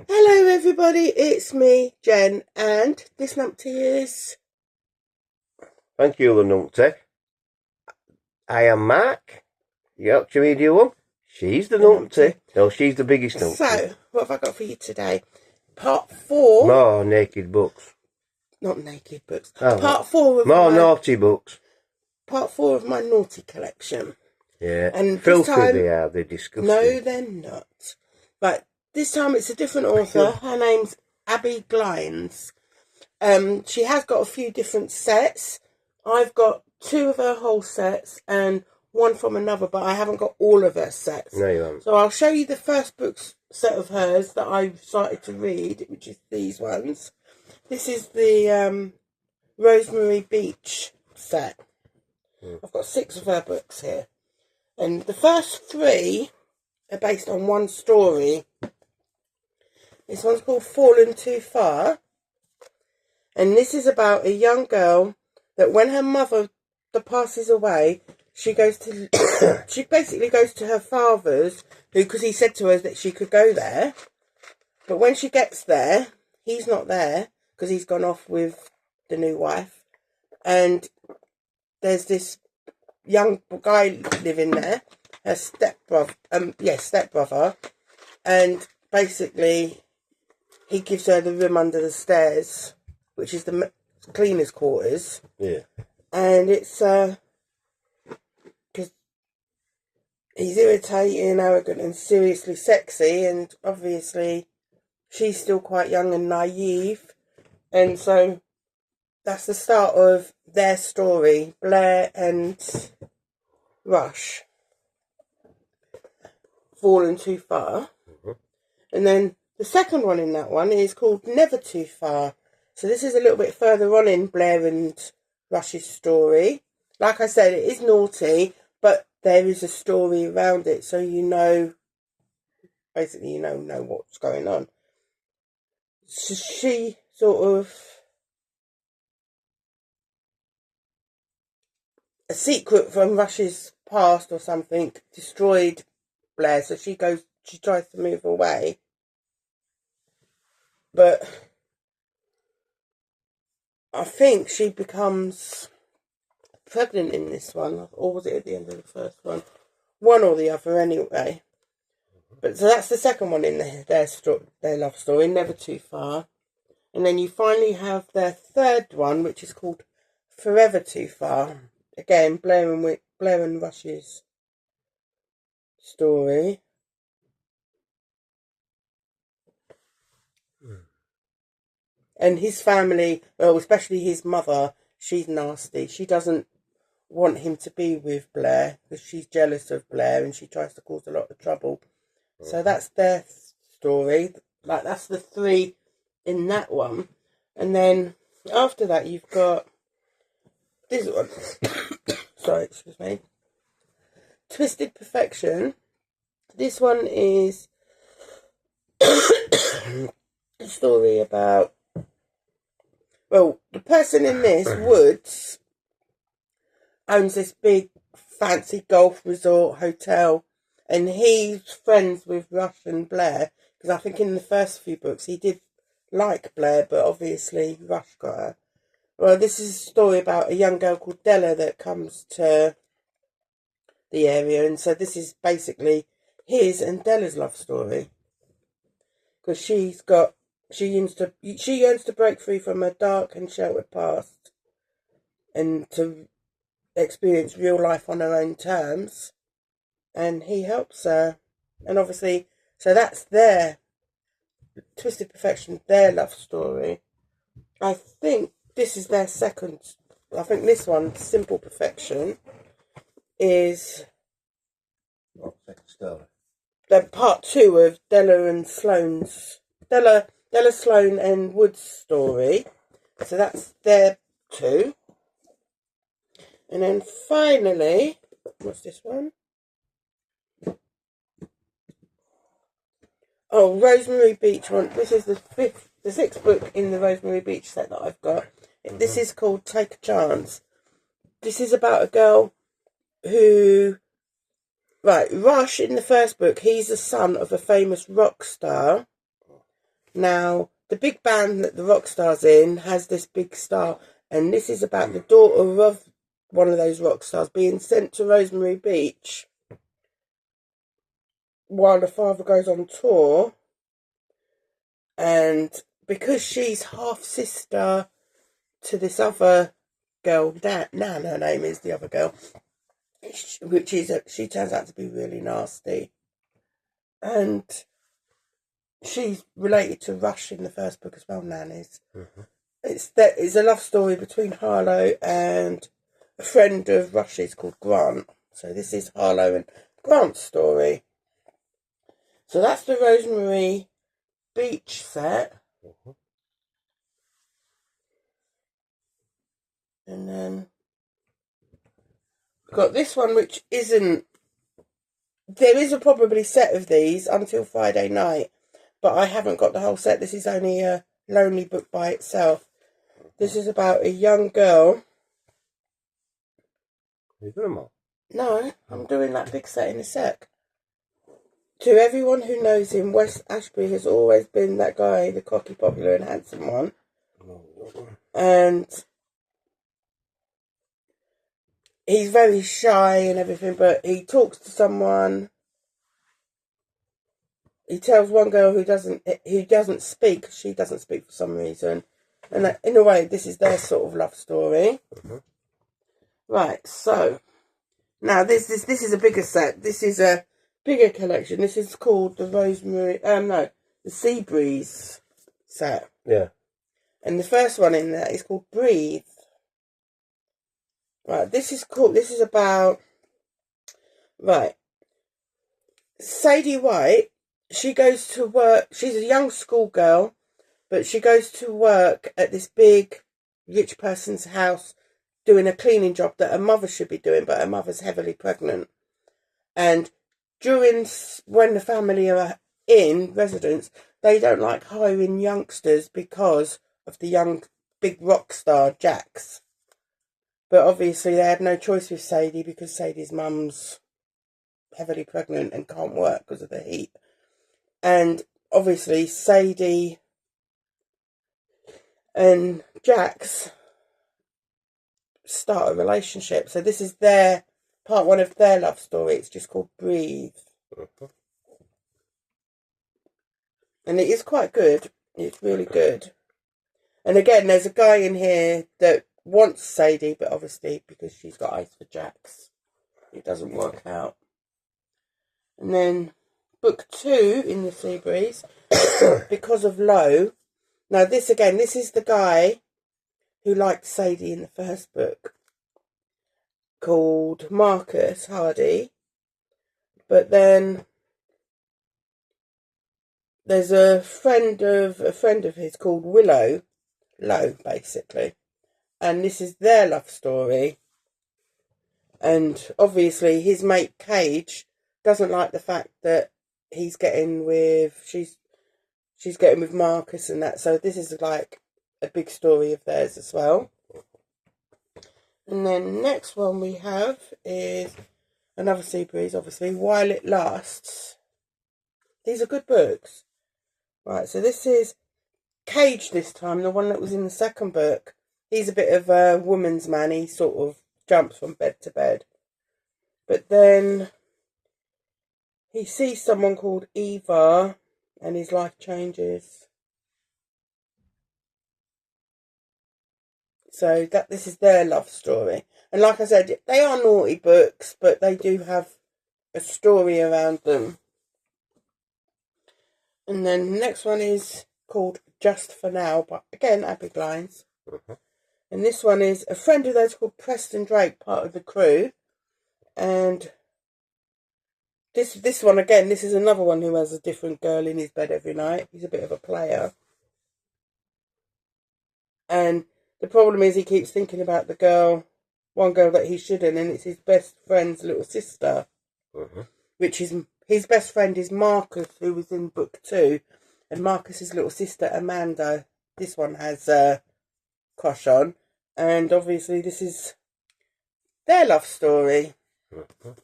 Hello everybody, it's me, Jen, and this numpty is... Thank you, the numpty. I am Mark, the Yorkshire Media one. She's the numpty. No, she's the biggest numpty. So, what have I got for you today? Part 4... More naked books. Not naked books. Oh, Part 4 of more naughty books. Part 4 of my naughty collection. Yeah, and filthy they are, they're disgusting. No, they're not. But this time it's a different author. Her name's Abby Glines. She has got a few different sets. I've got 2 of her whole sets and 1 from another, but I haven't got all of her sets. No, you haven't. So I'll show you the first book set of hers that I've started to read, which is these ones. This is the Rosemary Beach set. I've got 6 of her books here. And the first 3 are based on one story. This one's called Fallen Too Far. And this is about a young girl that when her mother passes away, she goes to she basically goes to her father's, because he said to her that she could go there. But when she gets there, he's not there because he's gone off with the new wife. And there's this young guy living there, her stepbrother, and basically he gives her the room under the stairs, which is the cleaner's quarters. Yeah. And it's because he's irritating, arrogant and seriously sexy, and obviously she's still quite young and naive. And so that's the start of their story, Blair and Rush. Fallen Too Far. And then the second one in that one is called Never Too Far. So this is a little bit further on in Blair and Rush's story. Like I said, it is naughty, but there is a story around it, so you know, basically you know what's going on. So she sort of... a secret from Rush's past or something destroyed Blair, so she tries to move away. But I think she becomes pregnant in this one, or was it at the end of the first one? One or the other anyway. But so that's the second one in their love story, Never Too Far. And then you finally have their third one, which is called Forever Too Far. Again, Blair and Rush's story. And his family, well, especially his mother, she's nasty. She doesn't want him to be with Blair because she's jealous of Blair and she tries to cause a lot of trouble. So that's their story. Like, that's the 3 in that one. And then after that, you've got this one. Sorry, excuse me. Twisted Perfection. This one is a story about... well, the person in this, Woods, owns this big fancy golf resort hotel, and he's friends with Rush and Blair, because I think in the first few books he did like Blair, but obviously Rush got her. Well, this is a story about a young girl called Della that comes to the area, and so this is basically his and Della's love story, because she yearns to break free from her dark and sheltered past and to experience real life on her own terms, and he helps her. And obviously, so that's their Twisted Perfection, their love story. I think this is their second. I think this one, Simple Perfection, is the part 2 of Della Sloan and Wood's story. So that's their 2. And then finally, what's this one? Oh, Rosemary Beach one. This is the 6th book in the Rosemary Beach set that I've got. This is called Take a Chance. This is about a girl who... right, Rush in the first book, he's the son of a famous rock star Now, the big band that the rock star's in has this big star, and this is about the daughter of one of those rock stars being sent to Rosemary Beach while the father goes on tour. And because she's half sister to this other girl, Nan, her name is, the other girl, which is she turns out to be really nasty, and she's related to Rush in the first book as well. Nan is. It's a love story between Harlow and a friend of Rush's called Grant. So this is Harlow and Grant's story. So that's the Rosemary Beach set. And then we've got this one, which isn't... There is a probably set of these until Friday night, but I haven't got the whole set. This is only a lonely book by itself. This is about a young girl. You got them all? No, I'm doing that big set in a sec. To everyone who knows him, West Ashby has always been that guy, the cocky, popular and handsome one. And he's very shy and everything, but he talks to someone. He tells one girl who doesn't speak, she doesn't speak for some reason. And that, in a way, this is their sort of love story. Right, so now this is a bigger set. This is a bigger collection. This is called the the Sea Breeze set. Yeah. And the first one in there is called Breathe. Right, this is about... Right. Sadie White, she goes to work... She's a young schoolgirl, but she goes to work at this big rich person's house doing a cleaning job that her mother should be doing, but her mother's heavily pregnant. And when the family are in residence, they don't like hiring youngsters because of the young big rock star Jax. But obviously they had no choice with Sadie because Sadie's mum's heavily pregnant and can't work because of the heat. And obviously Sadie and Jax start a relationship. So this is part one of their love story. It's just called Breathe. And it is quite good. It's really good. And again, there's a guy in here that wants Sadie, but obviously because she's got eyes for Jax, it doesn't work out. And then book 2 in the Sea Breeze, Because of Low. Now this is the guy who liked Sadie in the first book, called Marcus Hardy. But then there's a friend of his called Willow Low, basically. And this is their love story. And obviously his mate Cage doesn't like the fact that she's getting with Marcus and that. So this is like a big story of theirs as well. And then next one we have is another Sea Breeze, obviously, While It Lasts. These are good books. Right, so this is Cage this time, the one that was in the second book. He's a bit of a woman's man. He sort of jumps from bed to bed. But then he sees someone called Eva and his life changes. So this is their love story. And like I said, they are naughty books, but they do have a story around them. And then the next one is called Just for Now, but again, big lines. And this one is a friend of theirs called Preston Drake, part of the crew. And this one, again, this is another one who has a different girl in his bed every night. He's a bit of a player. And the problem is he keeps thinking about one girl that he shouldn't, and it's his best friend's little sister. Which is, his best friend is Marcus, who was in book 2. And Marcus's little sister, Amanda, this one has a crush on. And obviously this is their love story. And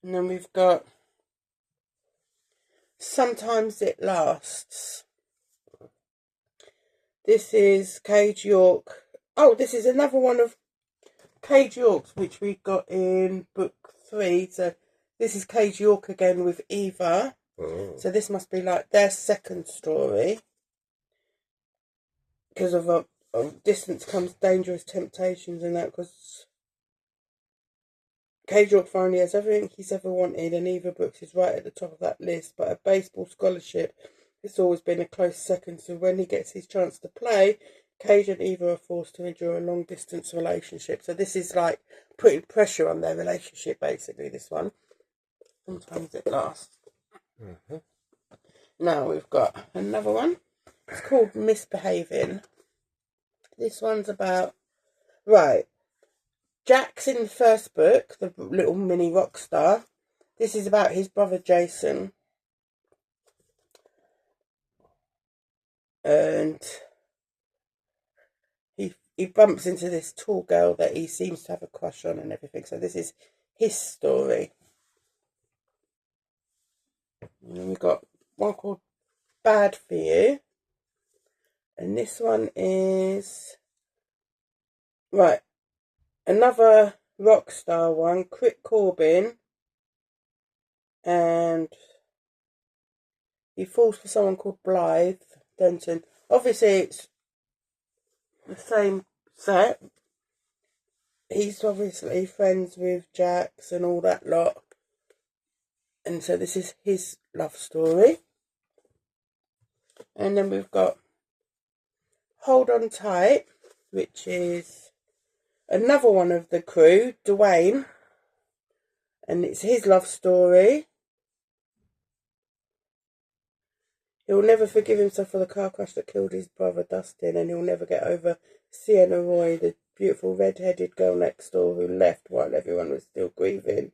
then we've got Sometimes It Lasts. This is Cage York. Oh, this is another one of Cage York's, which we got in book 3. So this is Cage York again with Eva. Oh. So this must be like their second story. Because of distance comes dangerous temptations and that, because Cage York finally has everything he's ever wanted, and Eva Brooks is right at the top of that list. But a baseball scholarship, it's always been a close second. So when he gets his chance to play, Cage and Eva are forced to endure a long-distance relationship. So this is like putting pressure on their relationship, basically, this one. Sometimes It Lasts. Mm-hmm. Now we've got another one. It's called Misbehaving. This one's about... Right. Jack's in the first book, the little mini rock star. This is about his brother Jason. And he bumps into this tall girl that he seems to have a crush on and everything. So this is his story. And then we've got one called Bad For You. And this one is... Right. Another rock star one, Crit Corbin. And he falls for someone called Blythe Denton. Obviously, it's the same set. He's obviously friends with Jax and all that lot. And so this is his love story. And then we've got Hold On Tight, which is another one of the crew, Dwayne. And it's his love story. He'll never forgive himself for the car crash that killed his brother Dustin, and he'll never get over Sienna Roy, the beautiful red-headed girl next door who left while everyone was still grieving.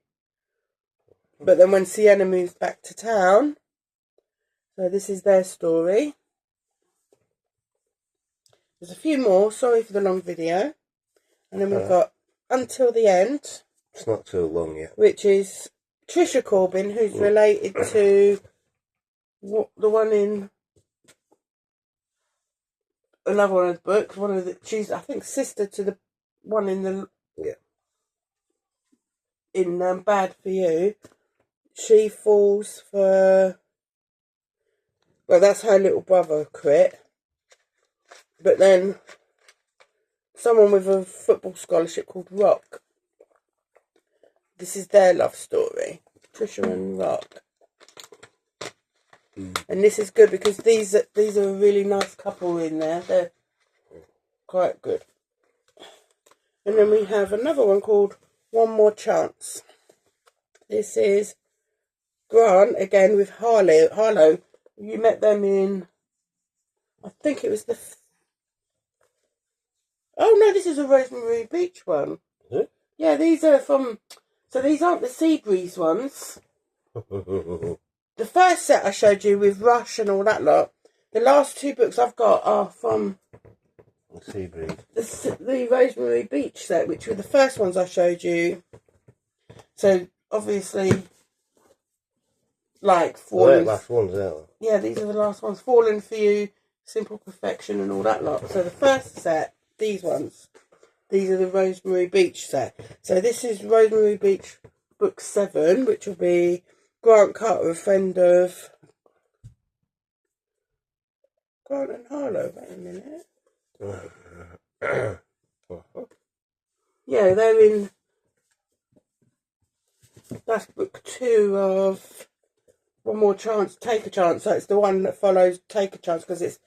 But then when Sienna moves back to town, so this is their story. There's a few more, sorry for the long video. And then we've got Until the End. It's not too long yet. Which is Trisha Corbin, who's related to... the one in another one of the books, she's I think sister to the one in the in Bad For You. She falls for, well, that's her little brother Crit, but then someone with a football scholarship called Rock. This is their love story, Trisha and Rock. And this is good because these are a really nice couple in there. They're quite good. And then we have another one called One More Chance. This is Grant again with Harlow. You met them in, I think it was the... Oh no, this is a Rosemary Beach one. Is it? Yeah, these are from... So these aren't the Seabreeze ones. The first set I showed you with Rush and all that lot, the last 2 books I've got are from the Rosemary Beach set, which were the first ones I showed you. So, obviously, like Fallen... last ones, aren't they? Yeah, these are the last ones. Fallen For You, Simple Perfection and all that lot. So the first set, these ones, these are the Rosemary Beach set. So this is Rosemary Beach book 7, which will be... Grant Carter, a friend of Grant and Harlow. Wait a minute. Yeah, they're in... That's book 2 of One More Chance, Take a Chance. So it's the one that follows Take a Chance because it's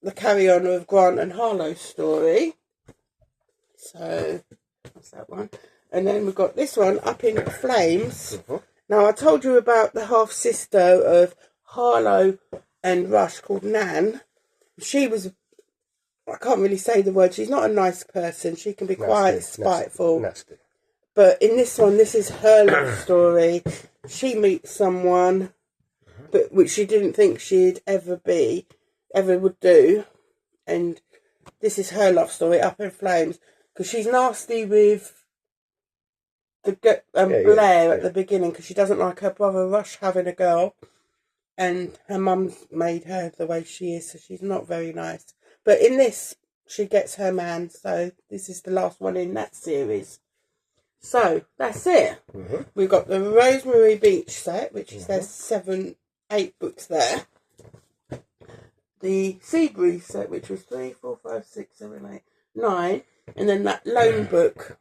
the carry-on of Grant and Harlow's story. So, that's that one. And then we've got this one, Up in Flames. Now, I told you about the half-sister of Harlow and Rush called Nan. She was, I can't really say the word, she's not a nice person. She can be quite spiteful. Nasty. But in this one, this is her love story. She meets someone, but which she didn't think she'd ever would do. And this is her love story, Up in Flames. Because she's nasty with... Blair at the beginning because she doesn't like her brother Rush having a girl, and her mum's made her the way she is, so she's not very nice. But in this, she gets her man, so this is the last one in that series. So that's it. Mm-hmm. We've got the Rosemary Beach set, which is there's 7, 8 books there. The Seabreeze set, which was 3, 4, 5, 6, 7, 8, 9, and then that Lone Book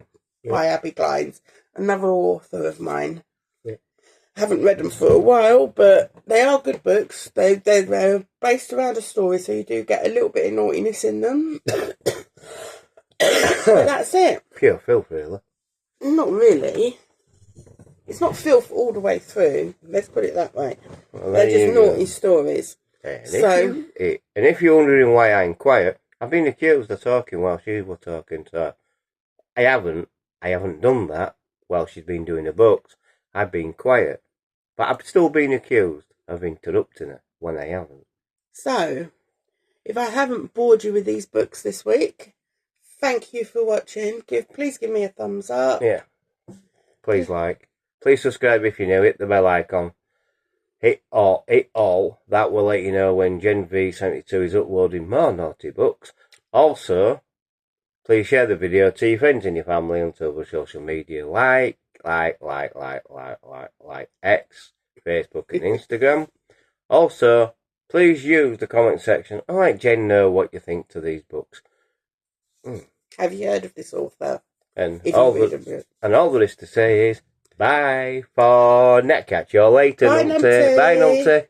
by Abby Glines, another author of mine. Yeah. Haven't read them for a while, but they are good books. They're based around a story, so you do get a little bit of naughtiness in them. But that's it. Pure filth, really. Not really. It's not filth all the way through. Let's put it that way. Well, They're just naughty stories. And if you're wondering why I'm quiet, I've been accused of talking while she was talking. So I haven't done that while she's been doing the books. I've been quiet, but I've still been accused of interrupting her when I haven't. So, if I haven't bored you with these books this week, thank you for watching. Please give me a thumbs up. Yeah. Please like. Please subscribe if you're new. Hit the bell icon. Hit all. That will let you know when Gen V72 is uploading more naughty books. Also, please share the video to your friends and your family on other social media like X, Facebook and Instagram. Also, please use the comment section and let Jen know what you think to these books. Have you heard of this author? And all there is to say is bye for now. Catch you later, Bye, Numpty. Bye, Numpty.